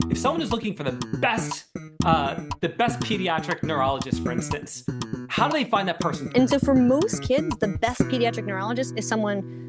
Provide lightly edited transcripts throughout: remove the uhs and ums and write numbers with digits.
If someone is looking for the best pediatric neurologist, for instance, how do they find that person? And so for most kids, the best pediatric neurologist is someone.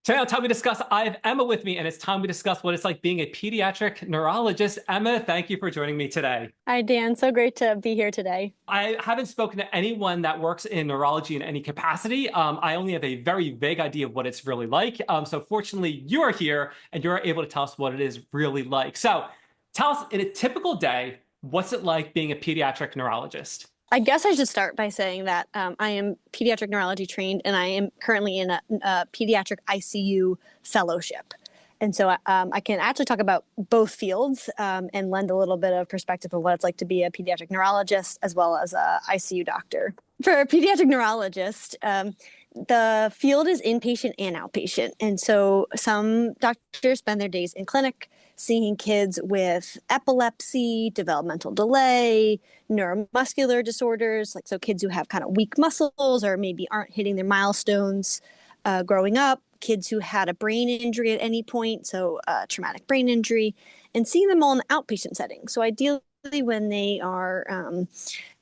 Today on Time We Discuss, I have Emma with me, and it's time we discuss what it's like being a pediatric neurologist. Emma, thank you for joining me today. Hi, Dan. So great to be here today. I haven't spoken to anyone that works in neurology in any capacity. I only have a very vague idea of what it's really like. So fortunately, you are here and you're able to tell us what it is really like. So tell us, in a typical day, what's it like being a pediatric neurologist? I guess I should start by saying that I am pediatric neurology trained, and I am currently in a pediatric ICU fellowship. And so I can actually talk about both fields and lend a little bit of perspective of what it's like to be a pediatric neurologist as well as a ICU doctor. For a pediatric neurologist, the field is inpatient and outpatient. And so some doctors spend their days in clinic seeing kids with epilepsy, developmental delay, neuromuscular disorders, like so kids who have kind of weak muscles or maybe aren't hitting their milestones growing up, kids who had a brain injury at any point, so traumatic brain injury, and seeing them all in the outpatient setting. So ideally, when they are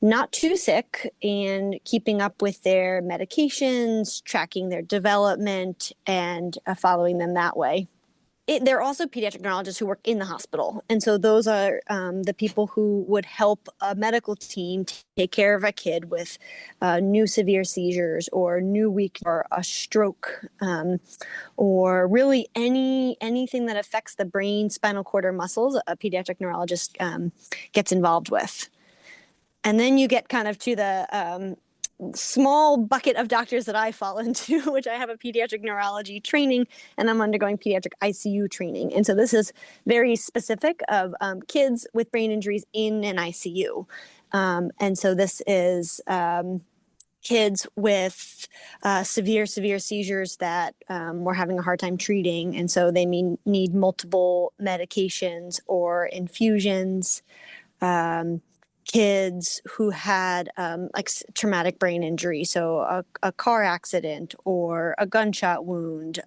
not too sick and keeping up with their medications, tracking their development, and following them that way. There are also pediatric neurologists who work in the hospital. And so those are the people who would help a medical team take care of a kid with new severe seizures or new weakness or a stroke or really anything that affects the brain, spinal cord, or muscles, a pediatric neurologist gets involved with. And then you get kind of to the small bucket of doctors that I fall into, which I have a pediatric neurology training and I'm undergoing pediatric ICU training. And so this is very specific of kids with brain injuries in an ICU. And so this is kids with severe seizures that we're having a hard time treating. And so they need multiple medications or infusions. Kids who had like traumatic brain injury, so a car accident or a gunshot wound,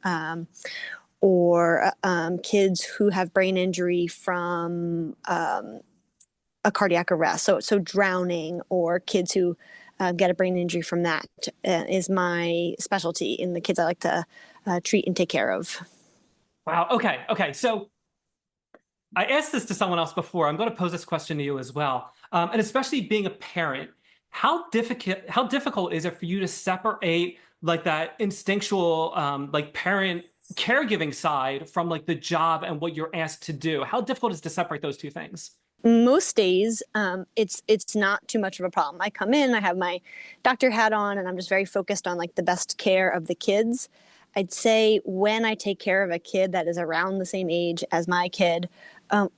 or kids who have brain injury from a cardiac arrest, so drowning, or kids who get a brain injury from that is my specialty in the kids I like to treat and take care of. Wow. Okay. So I asked this to someone else before. I'm going to pose this question to you as well. And especially being a parent, how difficult is it for you to separate like that instinctual, like parent caregiving side from like the job and what you're asked to do? How difficult is it to separate those two things? Most days, it's not too much of a problem. I come in, I have my doctor hat on, and I'm just very focused on like the best care of the kids. I'd say when I take care of a kid that is around the same age as my kid,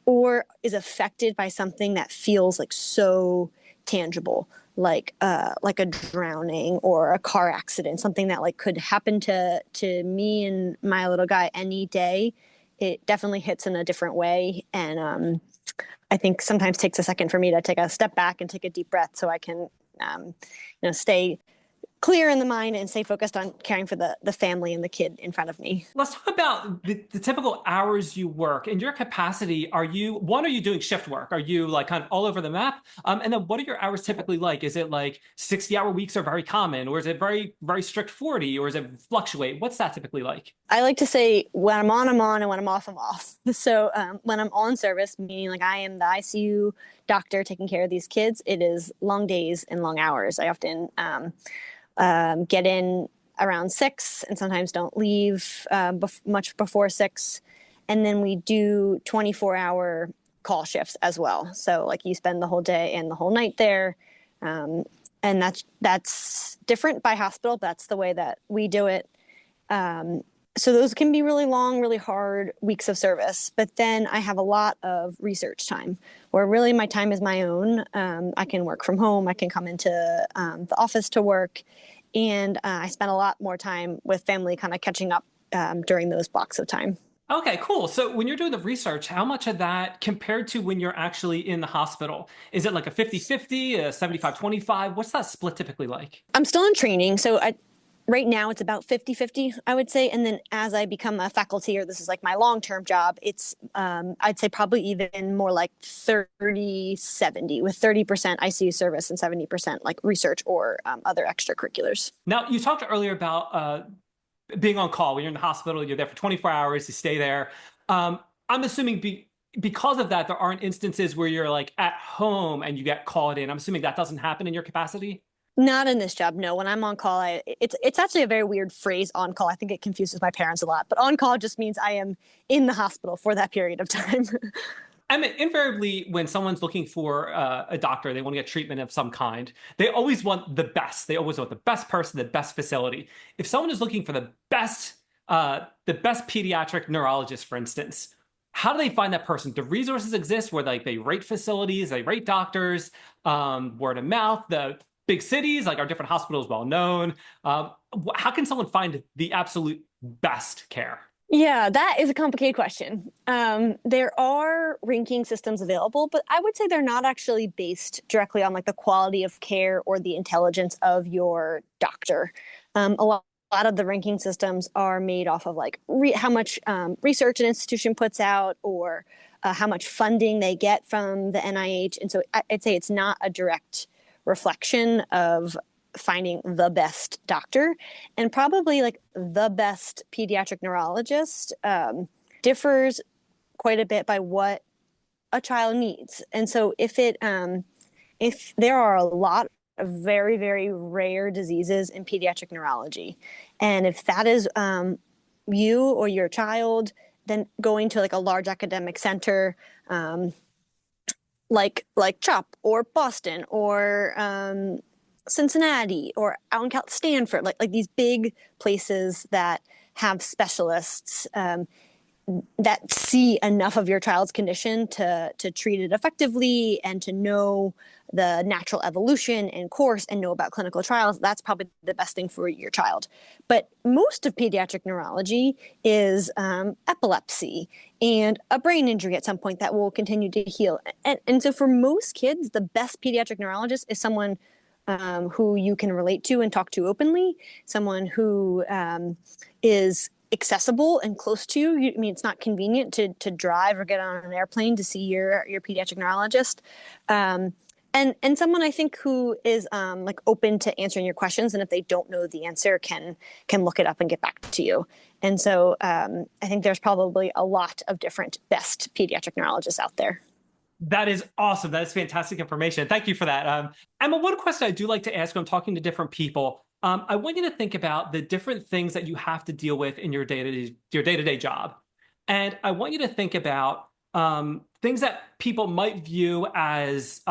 or is affected by something that feels like so tangible, like a drowning or a car accident, something that like could happen to me and my little guy any day, it definitely hits in a different way. And I think sometimes takes a second for me to take a step back and take a deep breath so I can, stay clear in the mind and stay focused on caring for the family and the kid in front of me. Let's talk about the typical hours you work. In your capacity, are you doing shift work? Are you like kind of all over the map? And then what are your hours typically like? Is it like 60-hour weeks are very common, or is it very, very strict 40, or is it fluctuate? What's that typically like? I like to say when I'm on, and when I'm off, I'm off. So when I'm on service, meaning like I am the ICU doctor taking care of these kids, it is long days and long hours. I often get in around 6 and sometimes don't leave much before 6. And then we do 24-hour call shifts as well. So like you spend the whole day and the whole night there. And that's different by hospital. That's the way that we do it. So those can be really long, really hard weeks of service. But then I have a lot of research time where really my time is my own. I can work from home. I can come into the office to work. And I spend a lot more time with family kind of catching up during those blocks of time. Okay, cool. So when you're doing the research, how much of that compared to when you're actually in the hospital? Is it like a 50-50, a 75-25? What's that split typically like? I'm still in training. So Right now it's about 50-50, I would say. And then as I become a faculty, or this is like my long-term job, it's, I'd say probably even more like 30-70, with 30% ICU service and 70% like research or other extracurriculars. Now, you talked earlier about being on call when you're in the hospital, you're there for 24 hours, you stay there. I'm assuming because of that, there aren't instances where you're like at home and you get called in. I'm assuming that doesn't happen in your capacity. Not in this job, no. When I'm on call, it's actually a very weird phrase, on call. I think it confuses my parents a lot. But on call just means I am in the hospital for that period of time. I mean, invariably, when someone's looking for a doctor, they want to get treatment of some kind. They always want the best. They always want the best person, the best facility. If someone is looking for the best pediatric neurologist, for instance, how do they find that person? Do resources exist where like they rate facilities, they rate doctors, word of mouth, the big cities, like our different hospitals well known? How can someone find the absolute best care? Yeah, that is a complicated question. There are ranking systems available, but I would say they're not actually based directly on like the quality of care or the intelligence of your doctor. A lot of the ranking systems are made off of like how much research an institution puts out, or how much funding they get from the NIH. And so I'd say it's not a direct reflection of finding the best doctor. And probably like the best pediatric neurologist differs quite a bit by what a child needs. And so if there are a lot of very, very rare diseases in pediatric neurology, and if that is you or your child, then going to like a large academic center, like CHOP or Boston or Cincinnati or out in Stanford, like these big places that have specialists that see enough of your child's condition to treat it effectively and to know the natural evolution and course and know about clinical trials. That's probably the best thing for your child. But most of pediatric neurology is epilepsy and a brain injury at some point that will continue to heal. And so for most kids, the best pediatric neurologist is someone who you can relate to and talk to openly, someone who is accessible and close to you. I mean, it's not convenient to drive or get on an airplane to see your pediatric neurologist. And someone I think who is like open to answering your questions, and if they don't know the answer, can look it up and get back to you. And so I think there's probably a lot of different best pediatric neurologists out there. That is awesome. That is fantastic information. Thank you for that. Emma, one question I do like to ask when I'm talking to different people, I want you to think about the different things that you have to deal with in your day-to-day job. And I want you to think about things that people might view as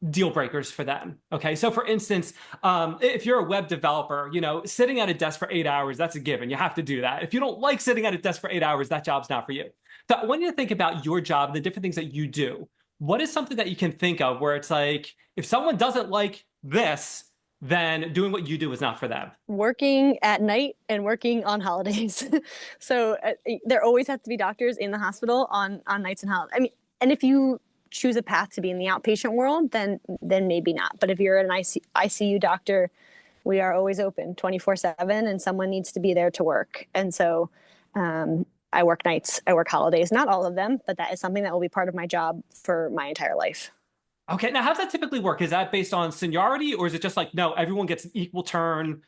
deal breakers for them. Okay. So for instance, if you're a web developer, sitting at a desk for 8 hours, that's a given. You have to do that. If you don't like sitting at a desk for 8 hours, that job's not for you. So I want you to think about your job and the different things that you do. What is something that you can think of where it's like, if someone doesn't like this, then doing what you do is not for them? Working at night and working on holidays. So there always has to be doctors in the hospital on nights and holidays. I mean, and if you choose a path to be in the outpatient world, then maybe not. But if you're an ICU doctor, we are always open 24/7, and someone needs to be there to work. And so I work nights, I work holidays, not all of them, but that is something that will be part of my job for my entire life. Okay, now how does that typically work? Is that based on seniority, or is it just like, no, everyone gets an equal turn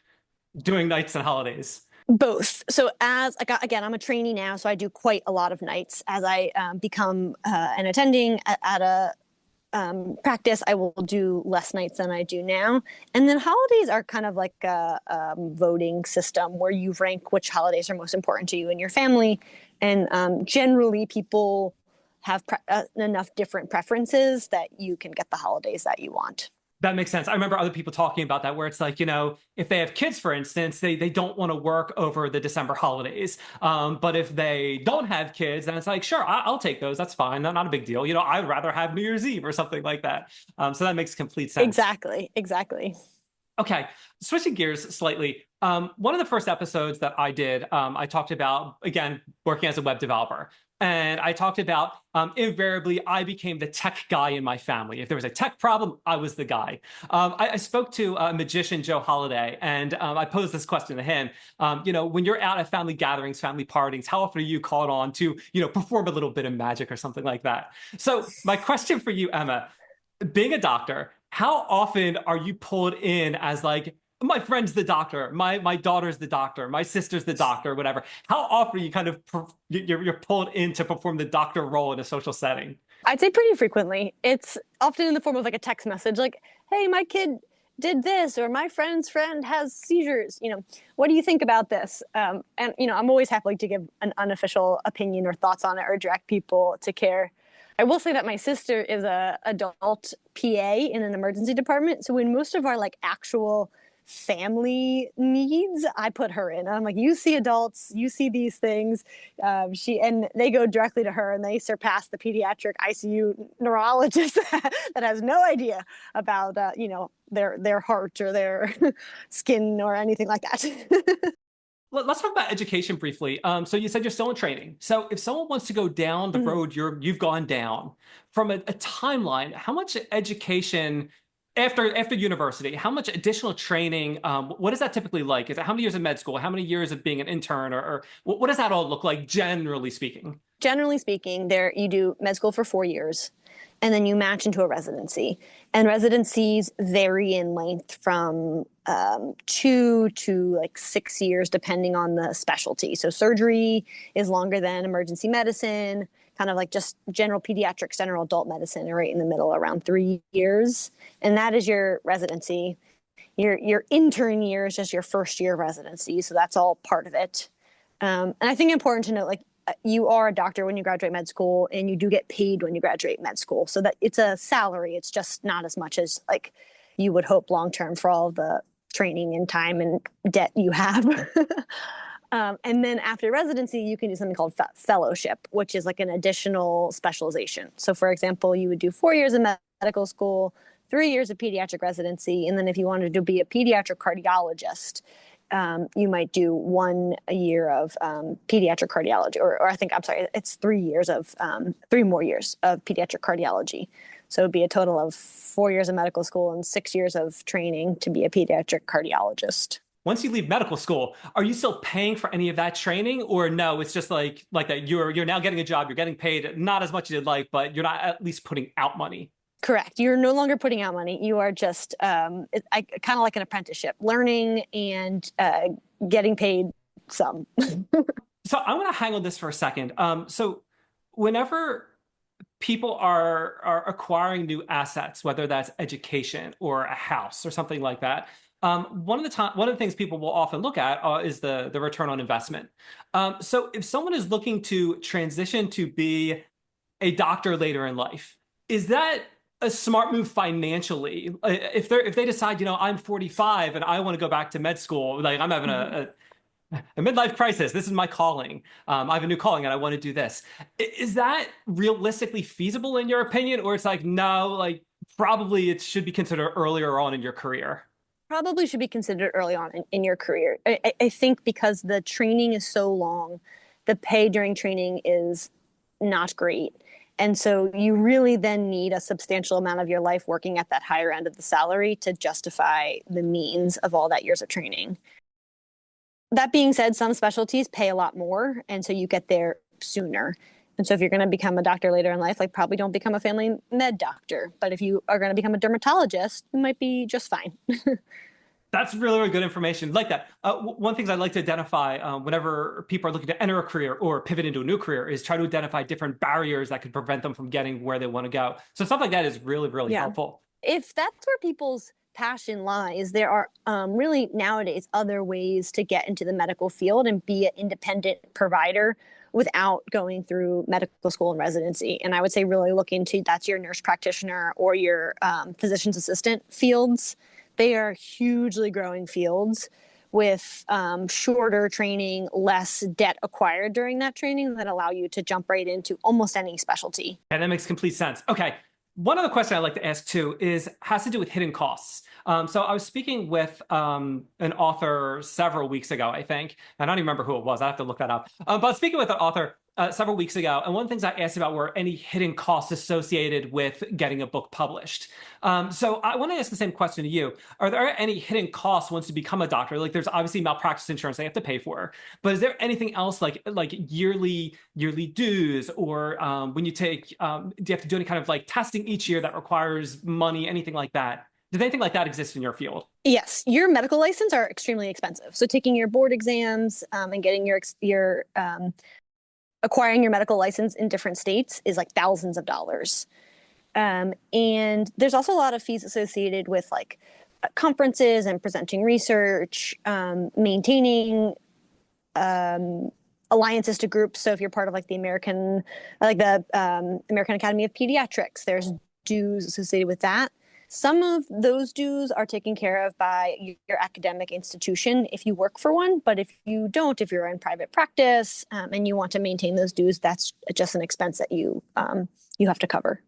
doing nights and holidays? Both. So again, I'm a trainee now, so I do quite a lot of nights. As I become an attending at a practice, I will do less nights than I do now. And then holidays are kind of like a voting system where you rank which holidays are most important to you and your family. And generally, people have enough different preferences that you can get the holidays that you want. That makes sense. I remember other people talking about that, where it's like, if they have kids, for instance, they don't want to work over the December holidays. But if they don't have kids, then it's like, sure, I'll take those. That's fine. Not a big deal. I'd rather have New Year's Eve or something like that. So that makes complete sense. Exactly. Okay. Switching gears slightly. One of the first episodes that I did, I talked about, again, working as a web developer. And I talked about invariably, I became the tech guy in my family. If there was a tech problem, I was the guy. I spoke to magician Joe Holiday, and I posed this question to him. When you're out at family gatherings, family partings, how often are you called on to, perform a little bit of magic or something like that? So my question for you, Emma, being a doctor, how often are you pulled in as like, my friend's the doctor, my daughter's the doctor, my sister's the doctor, whatever? How often are you kind of you're pulled in to perform the doctor role in a social setting? I'd say pretty frequently. It's often in the form of like a text message, like, "Hey, my kid did this," or "My friend's friend has seizures. What do you think about this?" And I'm always happy to give an unofficial opinion or thoughts on it or direct people to care. I will say that my sister is a adult PA in an emergency department, so when most of our like actual family needs, I put her in. I'm like, you see adults, you see these things. And they go directly to her, and they surpass the pediatric ICU neurologist that has no idea about their heart or their skin or anything like that. Let's talk about education briefly. So you said you're still in training. So if someone wants to go down the road you've gone down, from a timeline, how much education after university, how much additional training, what is that typically like? Is it how many years of med school, how many years of being an intern, or what does that all look like, generally speaking? Generally speaking, there you do med school for 4 years, and then you match into a residency. And residencies vary in length from 2 to like 6 years, depending on the specialty. So surgery is longer than emergency medicine, kind of like just general pediatrics, general adult medicine, right in the middle, around 3 years. And that is your residency. Your intern year is just your first year of residency. So that's all part of it. And I think important to note, like, you are a doctor when you graduate med school, and you do get paid when you graduate med school. So that it's a salary. It's just not as much as like you would hope long term for all the training and time and debt you have. And then after residency, you can do something called fellowship, which is like an additional specialization. So for example, you would do 4 years of medical school, 3 years of pediatric residency, and then if you wanted to be a pediatric cardiologist, you might do 1 year of pediatric cardiology, or I think, I'm sorry, it's 3 years of 3 more years of pediatric cardiology. So it'd be a total of 4 years of medical school and 6 years of training to be a pediatric cardiologist. Once you leave medical school, are you still paying for any of that training, or no? It's just like that you're now getting a job, you're getting paid not as much as you'd like, but you're not at least putting out money. Correct. You're no longer putting out money. You are just kind of like an apprenticeship, learning and getting paid some. So I want to hang on this for a second. So whenever people are acquiring new assets, whether that's education or a house or something like that, one of the things people will often look at is the return on investment. So if someone is looking to transition to be a doctor later in life, is that a smart move financially? If they decide, I'm 45 and I want to go back to med school, like I'm having a midlife crisis, this is my calling. I have a new calling and I want to do this. Is that realistically feasible in your opinion? Or it's like, no, like probably it should be considered earlier on in your career? Probably should be considered early on in your career. I think because the training is so long, the pay during training is not great. And so you really then need a substantial amount of your life working at that higher end of the salary to justify the means of all that years of training. That being said, some specialties pay a lot more, and so you get there sooner. And so if you're going to become a doctor later in life, like probably don't become a family med doctor. But if you are going to become a dermatologist, you might be just fine. That's really, really good information. Like that. One thing I'd like to identify whenever people are looking to enter a career or pivot into a new career is try to identify different barriers that could prevent them from getting where they want to go. So stuff like that is really, really helpful. If that's where people's passion lies, there are really nowadays other ways to get into the medical field and be an independent provider without going through medical school and residency. And I would say really look into that's your nurse practitioner or your physician's assistant fields. They are hugely growing fields with shorter training, less debt acquired during that training that allow you to jump right into almost any specialty. And that makes complete sense. Okay. One other question I'd like to ask too has to do with hidden costs. So I was speaking with an author several weeks ago, I think. I don't even remember who it was. I have to look that up. But speaking with an author several weeks ago, and one of the things I asked about were any hidden costs associated with getting a book published. So I want to ask the same question to you. Are there any hidden costs once you become a doctor? Like there's obviously malpractice insurance they have to pay for, but is there anything else like yearly dues or when you take, do you have to do any kind of like testing each year that requires money, anything like that? Does anything like that exist in your field? Yes, your medical license are extremely expensive. So taking your board exams and getting your acquiring your medical license in different states is like thousands of dollars. And there's also a lot of fees associated with like conferences and presenting research, maintaining alliances to groups. So if you're part of like the American Academy of Pediatrics, there's dues associated with that. Some of those dues are taken care of by your academic institution if you work for one, but if you don't, if you're in private practice and you want to maintain those dues, that's just an expense that you have to cover.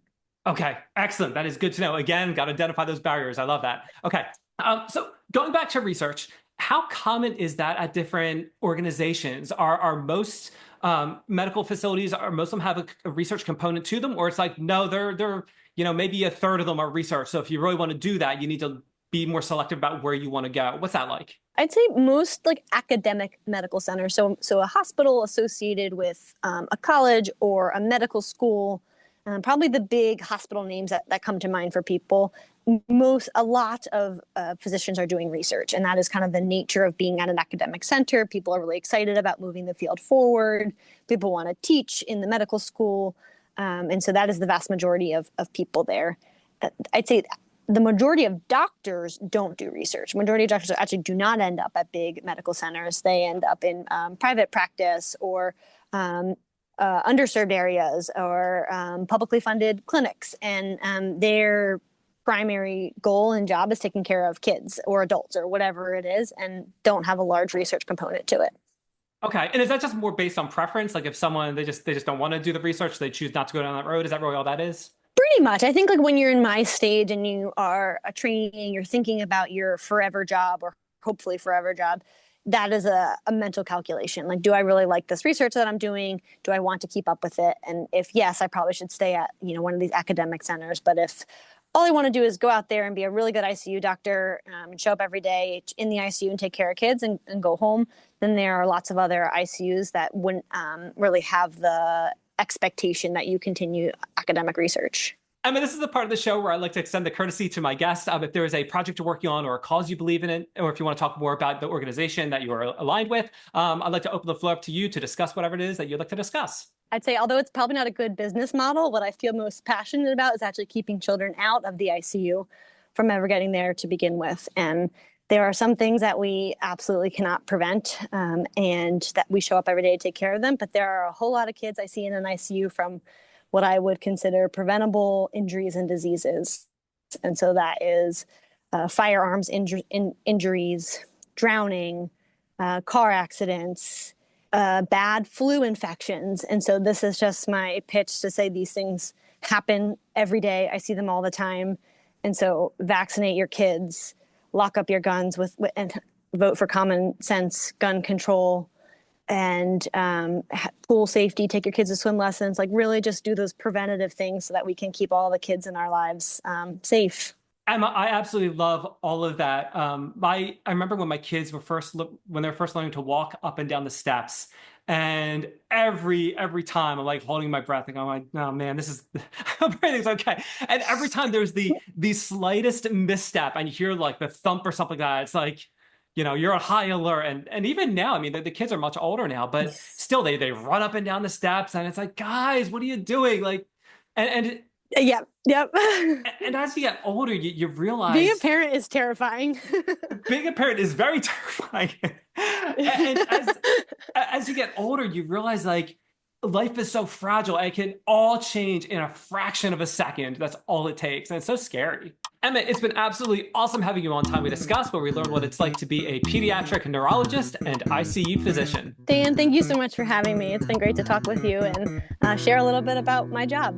Okay, excellent. That is good to know. Again, got to identify those barriers. I love that. Okay, so going back to research, how common is that at different organizations? Are most medical facilities, are most of them have a research component to them, or it's like no, they're maybe a third of them are research. So if you really want to do that, you need to be more selective about where you want to go. What's that like? I'd say most like academic medical centers, so a hospital associated with a college or a medical school. Probably the big hospital names that come to mind for people. A lot of physicians are doing research, and that is kind of the nature of being at an academic center. People are really excited about moving the field forward. People want to teach in the medical school. And so that is the vast majority of people there. I'd say the majority of doctors don't do research. Majority of doctors actually do not end up at big medical centers. They end up in private practice or underserved areas or publicly funded clinics. And their primary goal and job is taking care of kids or adults or whatever it is, and don't have a large research component to it. Okay, and is that just more based on preference? Like if someone they just don't want to do the research, they choose not to go down that road. Is that really all that is? Pretty much. I think like when you're in my stage and you are a trainee, you're thinking about your forever job or hopefully forever job. That is a mental calculation. Like, do I really like this research that I'm doing? Do I want to keep up with it? And if yes, I probably should stay at one of these academic centers. But if all I want to do is go out there and be a really good ICU doctor and show up every day in the ICU and take care of kids and go home, then there are lots of other ICUs that wouldn't really have the expectation that you continue academic research. I mean, this is the part of the show where I like to extend the courtesy to my guests. If there is a project you're working on or a cause you believe in it, or if you want to talk more about the organization that you are aligned with, I'd like to open the floor up to you to discuss whatever it is that you'd like to discuss. I'd say, although it's probably not a good business model, what I feel most passionate about is actually keeping children out of the ICU from ever getting there to begin with. And there are some things that we absolutely cannot prevent and that we show up every day to take care of them. But there are a whole lot of kids I see in an ICU from what I would consider preventable injuries and diseases. And so that is firearms injuries, drowning, car accidents, bad flu infections. And so this is just my pitch to say these things happen every day. I see them all the time. And so vaccinate your kids, lock up your guns and vote for common sense gun control, and pool safety, take your kids to swim lessons, like really just do those preventative things so that we can keep all the kids in our lives safe. Emma, I absolutely love all of that. I remember when my kids were when they were first learning to walk up and down the steps, and every time I'm like holding my breath, and I'm like, oh man, this is everything's okay. And every time there's the slightest misstep, and you hear like the thump or something like that, it's like, you're on high alert. And even now, I mean, the kids are much older now, but still they run up and down the steps, and it's like, guys, what are you doing? Like, and Yep. and as you get older, you realize being a parent is terrifying. being a parent is very terrifying. And as you get older, you realize like life is so fragile. It can all change in a fraction of a second. That's all it takes. And it's so scary. Emma, it's been absolutely awesome having you on Time We Discuss, where we learn what it's like to be a pediatric neurologist and ICU physician. Dan, thank you so much for having me. It's been great to talk with you and share a little bit about my job.